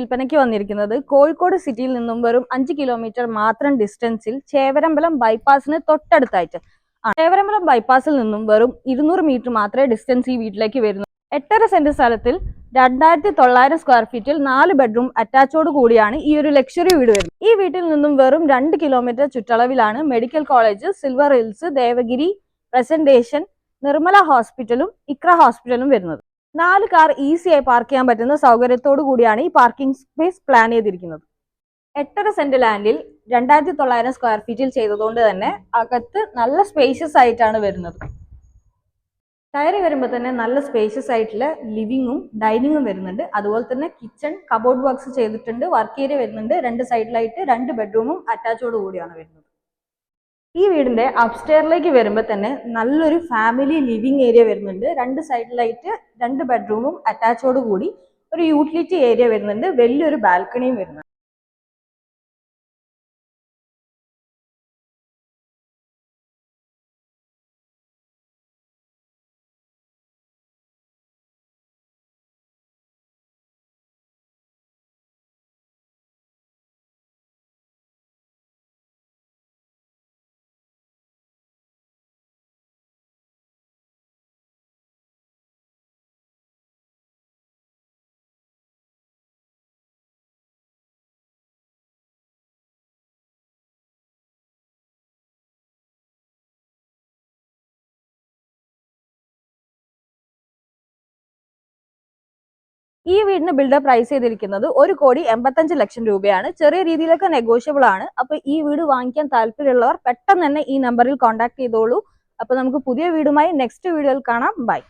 വിൽപ്പനയ്ക്ക് വന്നിരിക്കുന്നത് കോഴിക്കോട് സിറ്റിയിൽ നിന്നും വെറും 5 കിലോമീറ്റർ മാത്രം ഡിസ്റ്റൻസിൽ ചേവരമ്പലം ബൈപ്പാസിന് തൊട്ടടുത്തായിട്ട്. ചേവരമ്പലം ബൈപ്പാസിൽ നിന്നും വെറും 200 മീറ്റർ മാത്രമേ ഡിസ്റ്റൻസ് ഈ വീട്ടിലേക്ക് വരുന്നു. 8.5 സെന്റ് സ്ഥലത്തിൽ 2900 സ്ക്വയർ ഫീറ്റിൽ 4 ബെഡ്റൂം അറ്റാച്ചോട് കൂടിയാണ് ഈ ഒരു ലക്ഷറി വീട് വരുന്നത്. ഈ വീട്ടിൽ നിന്നും വെറും 2 കിലോമീറ്റർ ചുറ്റളവിലാണ് medical college, Silver Hills, Devagiri, Presentation, Nirmala ഹോസ്പിറ്റലും ഇക്ര ഹോസ്പിറ്റലും വരുന്നത്. 4 കാർ ഈസിയായി പാർക്ക് ചെയ്യാൻ പറ്റുന്ന സൗകര്യത്തോടു കൂടിയാണ് ഈ പാർക്കിംഗ് സ്പേസ് പ്ലാൻ ചെയ്തിരിക്കുന്നത്. 8.5 സെന്റ് ലാൻഡിൽ 2900 സ്ക്വയർ ഫീറ്റിൽ ചെയ്തതുകൊണ്ട് തന്നെ അകത്ത് നല്ല സ്പേഷ്യസ് ആയിട്ടാണ് വരുന്നത്. കയറി വരുമ്പോൾ തന്നെ നല്ല സ്പേഷ്യസ് ആയിട്ടുള്ള ലിവിങ്ങും ഡൈനിങ്ങും വരുന്നുണ്ട്. അതുപോലെ തന്നെ കിച്ചൺ, കബോർഡ് വർക്ക്സ് ചെയ്തിട്ടുണ്ട്, വർക്ക് ഏരിയ വരുന്നുണ്ട്. 2 സൈഡിലായിട്ട് 2 ബെഡ്റൂമും അറ്റാച്ചോട് കൂടിയാണ് വരുന്നത്. ഈ വീടിന്റെ അപ്സ്റ്റെയറിലേക്ക് വരുമ്പോൾ തന്നെ നല്ലൊരു ഫാമിലി ലിവിംഗ് ഏരിയ വരുന്നുണ്ട്. 2 സൈഡിലായിട്ട് 2 ബെഡ്റൂമും അറ്റാച്ചോട് കൂടി ഒരു യൂട്ടിലിറ്റി ഏരിയ വരുന്നുണ്ട്. വലിയൊരു ബാൽക്കണിയും വരുന്നുണ്ട്. ഈ വീടിന് ബിൽഡർ പ്രൈസ് ചെയ്തിരിക്കുന്നത് 1,85,00,000 രൂപയാണ്. ചെറിയ രീതിയിലൊക്കെ നെഗോഷ്യബിൾ ആണ്. അപ്പൊ ഈ വീട് വാങ്ങിക്കാൻ താല്പര്യമുള്ളവർ പെട്ടെന്ന് തന്നെ ഈ നമ്പറിൽ കോൺടാക്ട് ചെയ്തോളൂ. അപ്പൊ നമുക്ക് പുതിയ വീടുമായി നെക്സ്റ്റ് വീഡിയോയിൽ കാണാം. ബൈ.